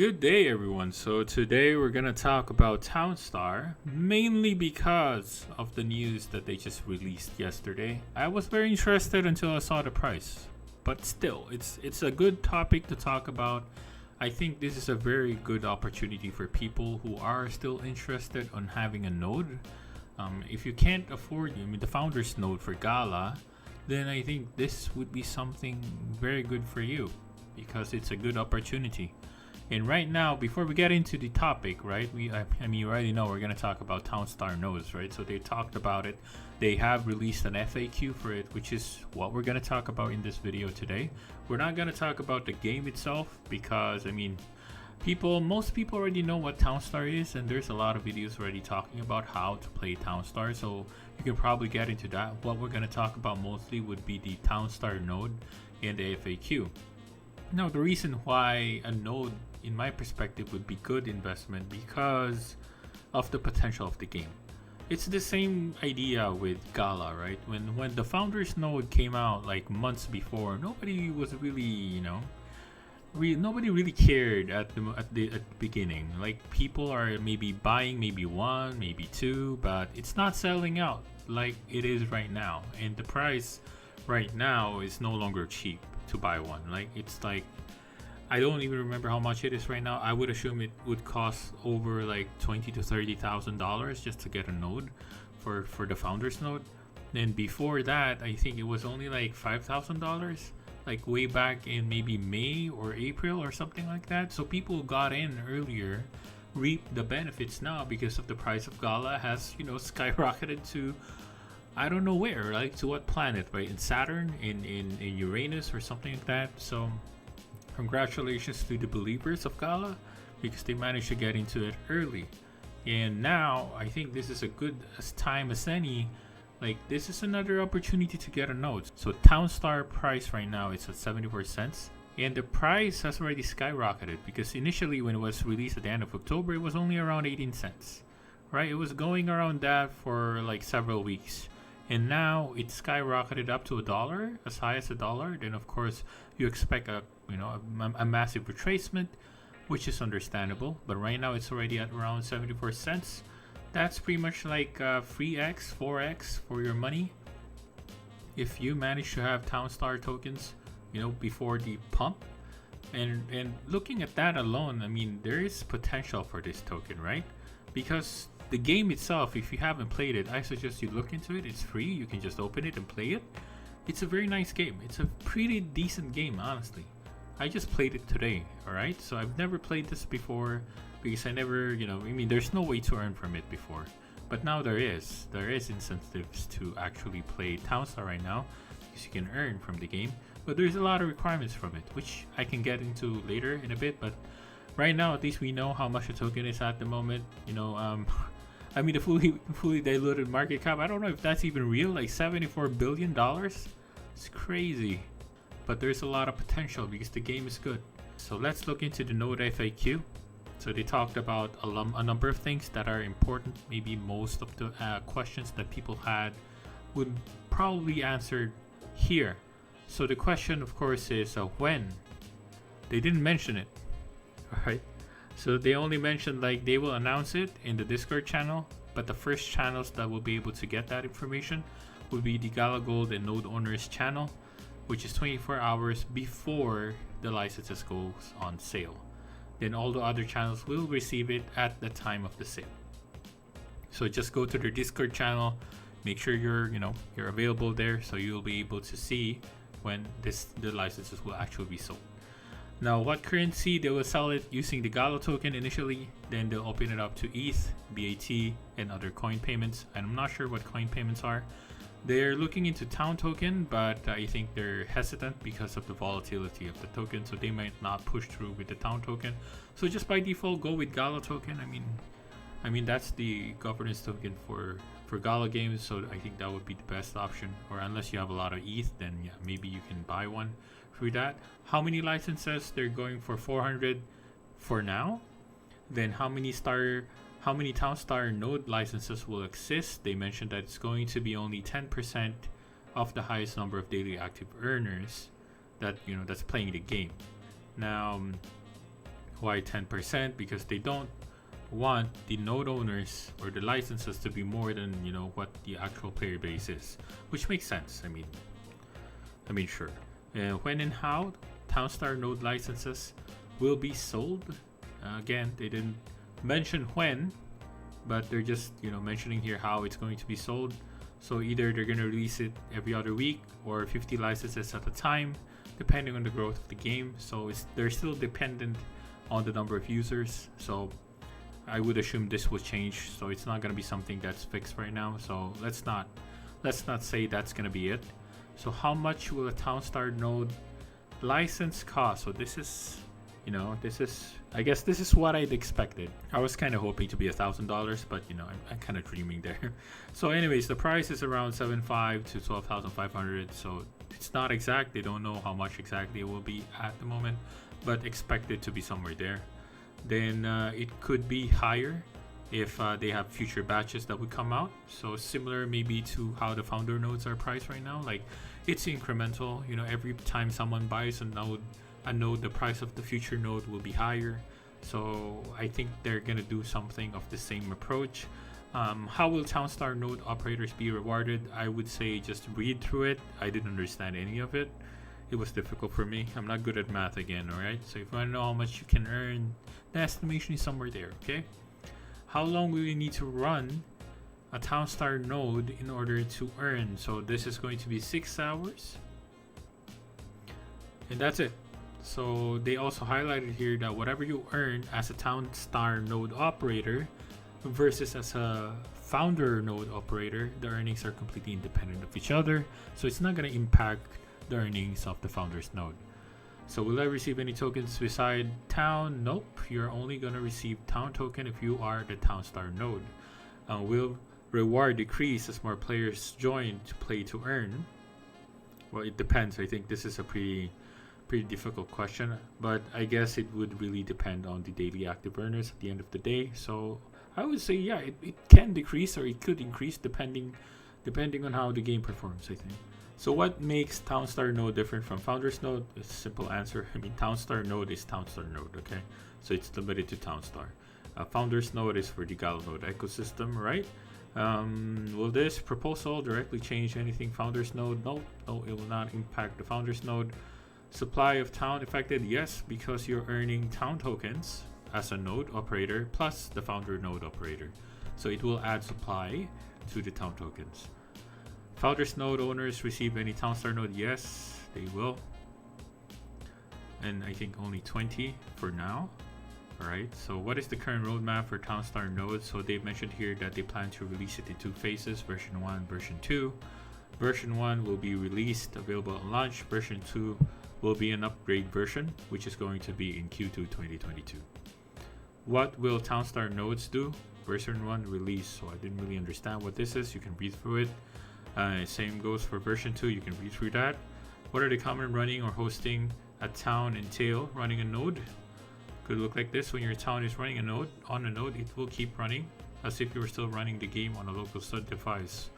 Good day, everyone. So today we're gonna talk about Soundstar, mainly because of the news that they just released yesterday. I was very interested until I saw the price, but still, it's a good topic to talk about. I think this is a very good opportunity for people who are still interested on having a node. If you can't afford, the founder's node for Gala, then I think this would be something very good for you because it's a good opportunity. And right now, before we get into the topic, right, you already know we're gonna talk about Townstar nodes, right? So they talked about it. They have released an FAQ for it, which is what we're gonna talk about in this video today. We're not gonna talk about the game itself because most people already know what Townstar is, and there's a lot of videos already talking about how to play Townstar. So you can probably get into that. What we're gonna talk about mostly would be the Townstar node and the FAQ. Now, the reason why a node, in my perspective, would be good investment because of the potential of the game. It's the same idea with Gala, right? When the founders node came out like months before, nobody was really, nobody really cared at the beginning. Like people are maybe buying maybe one, maybe two, but it's not selling out like it is right now. And the price right now is no longer cheap to buy one. Like it's like I don't even remember how much it is right now. I would assume it would cost over like $20,000 to $30,000 just to get a node for the founders node. Then before that, I think it was only like $5,000, like way back in maybe May or April or something like that. So people got in earlier, reap the benefits now because of the price of Gala has skyrocketed to I don't know where, like to what planet, right? In Saturn, in Uranus or something like that. So congratulations to the believers of Gala because they managed to get into it early. And now I think this is a good time as any. Like this is another opportunity to get a node. So Townstar price right now is at 74 cents. And the price has already skyrocketed because initially when it was released at the end of October, it was only around 18 cents. Right? It was going around that for like several weeks. And now it's skyrocketed up to $1, as high as $1. Then of course you expect a massive retracement, which is understandable. But right now it's already at around 74 cents. That's pretty much like 3x, 4x for your money. If you manage to have Townstar tokens, before the pump, and looking at that alone, there is potential for this token, right? Because the game itself, if you haven't played it, I suggest you look into it. It's free. You can just open it and play it. It's a very nice game. It's a pretty decent game, honestly. I just played it today, alright? So I've never played this before because I never, there's no way to earn from it before. But now there is. There is incentives to actually play Townstar right now because you can earn from the game. But there's a lot of requirements from it, which I can get into later in a bit. But right now, at least we know how much a token is at the moment. The fully diluted market cap, I don't know if that's even real, like $74 billion. It's crazy. But there's a lot of potential because the game is good. So let's look into the node FAQ. So they talked about a number of things that are important. Maybe most of the questions that people had would probably be answered here. So the question, of course, is when? They didn't mention it. Alright. So they only mentioned like they will announce it in the Discord channel, but the first channels that will be able to get that information will be the Gala Gold and Node Owners channel, which is 24 hours before the licenses goes on sale. Then all the other channels will receive it at the time of the sale. So just go to their Discord channel, make sure you're available there so you'll be able to see when the licenses will actually be sold. Now, what currency? They will sell it using the Gala token initially, then they'll open it up to ETH, BAT, and other coin payments. And I'm not sure what coin payments are. They're looking into Town token, but I think they're hesitant because of the volatility of the token, so they might not push through with the Town token. So just by default, go with Gala token. That's the governance token for Gala games, so I think that would be the best option. Or unless you have a lot of ETH, then yeah, maybe you can buy one through that. How many licenses? They're going for 400 for now. Then how many Townstar node licenses will exist? They mentioned that it's going to be only 10% of the highest number of daily active earners that's playing the game. Now, Why 10%? Because they don't want the node owners or the licenses to be more than what the actual player base is, which makes sense. I mean sure. When and how Townstar node licenses will be sold, again, they didn't mention when, but they're just mentioning here how it's going to be sold. So either they're going to release it every other week or 50 licenses at a time, depending on the growth of the game. So they're still dependent on the number of users. So I would assume this will change. So it's not going to be something that's fixed right now. So let's not say that's going to be it. So how much will a Townstar node license cost? So this is I guess this is what I'd expected. I was kind of hoping to be $1,000, but I'm kind of dreaming there. So anyways, the price is around $7,500 to $12,500. So it's not exact. They don't know how much exactly it will be at the moment, but expect it to be somewhere there. Then it could be higher if they have future batches that would come out. So similar maybe to how the founder nodes are priced right now. Like it's incremental. Every time someone buys a node, the price of the future node will be higher. So I think they're gonna do something of the same approach. How will Townstar node operators be rewarded? I would say just read through it. I didn't understand any of it. It was difficult for me. I'm not good at math again, alright? So if you want to know how much you can earn, the estimation is somewhere there, okay? How long will you need to run a Townstar node in order to earn? So this is going to be 6 hours. And that's it. So they also highlighted here that whatever you earn as a Townstar node operator versus as a founder node operator, the earnings are completely independent of each other. So it's not going to impact the earnings of the founder's node. So will I receive any tokens beside town? Nope. You're only going to receive town token if you are the Townstar node. Will reward decrease as more players join to play to earn? Well, it depends. I think this is a pretty difficult question, but I guess it would really depend on the daily active earners at the end of the day. So I would say it can decrease or it could increase depending on how the game performs, I think. So what makes Townstar node different from founders node? It's a simple answer. Townstar node is Townstar node, okay? So it's limited to Townstar. Founders node is for the Gala node ecosystem, right? Will this proposal directly change anything founders node? No, it will not impact the founders node. Supply of town affected? Yes, because you're earning town tokens as a node operator plus the founder node operator. So it will add supply to the town tokens. Founders node owners receive any Townstar node? Yes, they will. And I think only 20 for now. Alright, so what is the current roadmap for Townstar nodes? So they've mentioned here that they plan to release it in 2 phases, version 1, version 2. Version 1 will be released, available at launch. Version 2 will be an upgrade version, which is going to be in Q2 2022. What will Townstar nodes do? Version 1 release. So I didn't really understand what this is. You can read through it. Same goes for version 2. You can read through that. What are the common running or hosting a town entail? Running a node could look like this. When your town is running a node, it will keep running as if you were still running the game on a local stud device.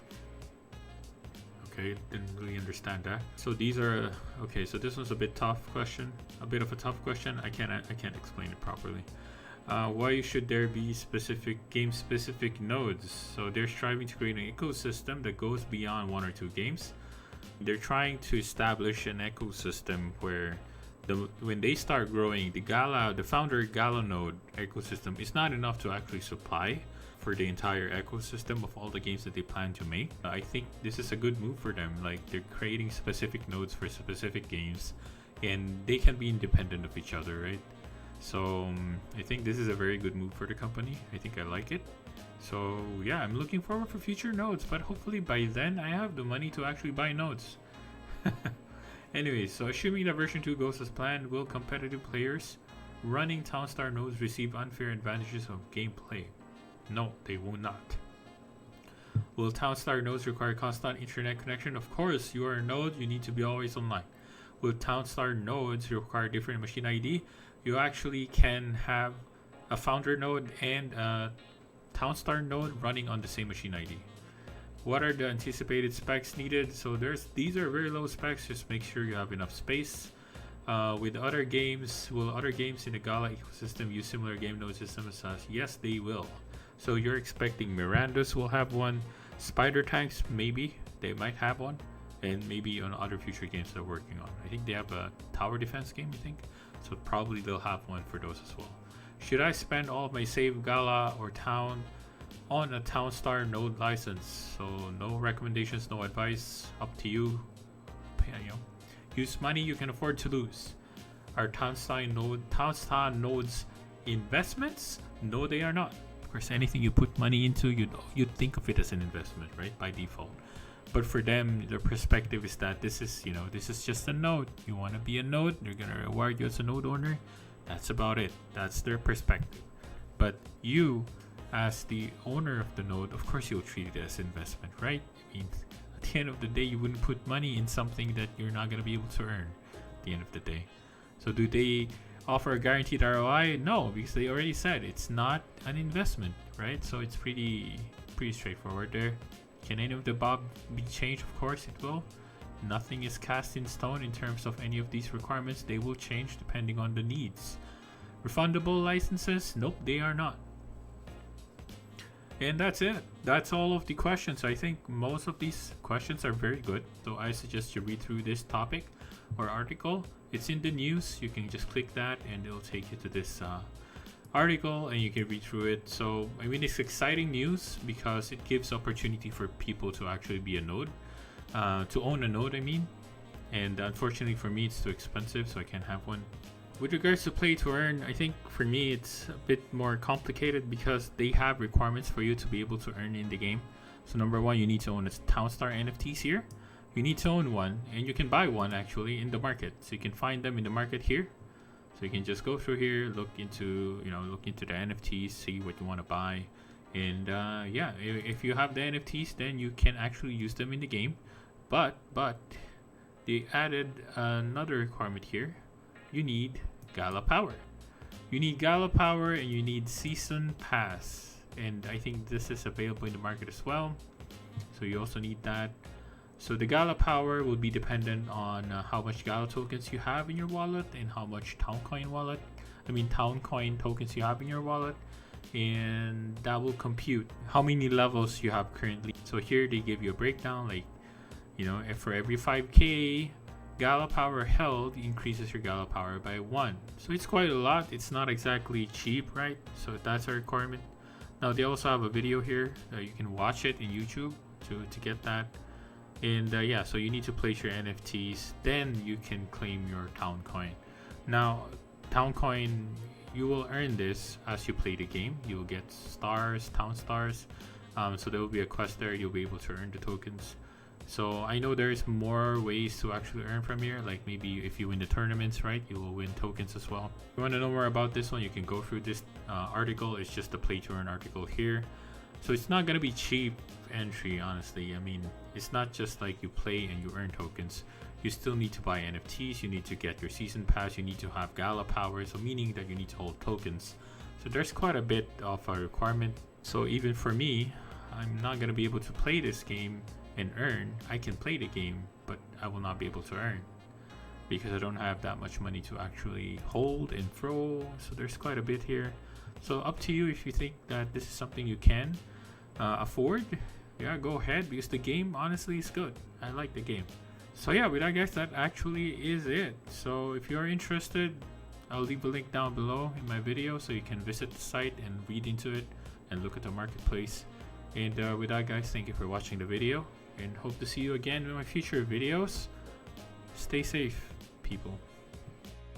Okay, didn't really understand that. So these are okay. So this one's a bit of a tough question. I can't explain it properly. Why should there be game-specific nodes? So they're striving to create an ecosystem that goes beyond 1 or 2 games. They're trying to establish an ecosystem where when they start growing, the founder Gala node ecosystem is not enough to actually supply for the entire ecosystem of all the games that they plan to make. I think this is a good move for them. Like, they're creating specific nodes for specific games, and they can be independent of each other, right? So I think this is a very good move for the company. I think I like it. So yeah, I'm looking forward for future nodes, but hopefully by then I have the money to actually buy nodes. Anyways, so assuming that version 2 goes as planned, will competitive players running Townstar nodes receive unfair advantages of gameplay? No, they will not. Will Townstar nodes require constant internet connection? Of course, you are a node, you need to be always online. Will Townstar nodes require different machine ID? You actually can have a founder node and a Townstar node running on the same machine ID. What are the anticipated specs needed? So these are very low specs, just make sure you have enough space. With other games, will other games in the Gala ecosystem use similar game node systems? Yes, they will. So you're expecting Miranda's will have one, Spider Tanks maybe they might have one, and maybe on other future games they're working on. I think they have a tower defense game, I think, so probably they'll have one for those as well. Should I spend all of my save Gala or Town on a Soundstar node license? So no recommendations, no advice, up to you. Use money you can afford to lose. Are Soundstar nodes investments? No, they are not. Of course, anything you put money into, you'd think of it as an investment, right? By default. But for them, their perspective is that this is just a node. You want to be a node, they're gonna reward you as a node owner. That's about it. That's their perspective. But you, as the owner of the node, of course you'll treat it as investment, right? I mean, at the end of the day, you wouldn't put money in something that you're not gonna be able to earn at the end of the day. So do they offer a guaranteed ROI? No, because they already said it's not an investment, right? So it's pretty straightforward there. Can any of the above be changed? Of course it will. Nothing is cast in stone in terms of any of these requirements. They will change depending on the needs. Refundable licenses? Nope, they are not. And that's it. That's all of the questions. I think most of these questions are very good. So I suggest you read through this topic or article. It's in the news. You can just click that and it'll take you to this article and you can read through it. So I mean, it's exciting news because it gives opportunity for people to actually be a node, to own a node, I mean. And unfortunately for me, it's too expensive, so I can't have one. With regards to play to earn, I think for me it's a bit more complicated because they have requirements for you to be able to earn in the game. So number one, you need to own a Soundstar NFTs here. You need to own one, and you can buy one actually in the market. So you can find them in the market here. So you can just go through here, look into the NFTs, see what you want to buy, and yeah, if you have the NFTs, then you can actually use them in the game. But they added another requirement here. You need Gala Power. You need Gala Power and you need Season Pass. And I think this is available in the market as well. So you also need that. So the Gala Power will be dependent on how much Gala tokens you have in your wallet and how much Town Coin tokens you have in your wallet. And that will compute how many levels you have currently. So here they give you a breakdown, like, if for every 5k Gala Power held increases your Gala Power by 1. So it's quite a lot. It's not exactly cheap, right? So that's a requirement. Now they also have a video here. You can watch it in YouTube to get that. And yeah, so you need to place your NFTs, then you can claim your Town Coin. Now, Town Coin, you will earn this as you play the game. You will get stars, Town Stars. So there will be a quest there. You'll be able to earn the tokens. So I know there's more ways to actually earn from here. Like maybe if you win the tournaments, right, you will win tokens as well. If you want to know more about this one, you can go through this article. It's just a play to earn article here. So it's not going to be cheap entry, honestly. I mean, it's not just like you play and you earn tokens. You still need to buy NFTs. You need to get your season pass. You need to have Gala Power. So meaning that you need to hold tokens. So there's quite a bit of a requirement. So even for me, I'm not going to be able to play this game and earn. I can play the game, but I will not be able to earn because I don't have that much money to actually hold and throw. So there's quite a bit here. So up to you if you think that this is something you can afford. Yeah, go ahead, because the game honestly is good. I like the game. So yeah, with that, guys, that actually is it. So if you're interested, I'll leave a link down below in my video so you can visit the site and read into it and look at the marketplace. And with that, guys, thank you for watching the video and hope to see you again in my future videos. Stay safe, people.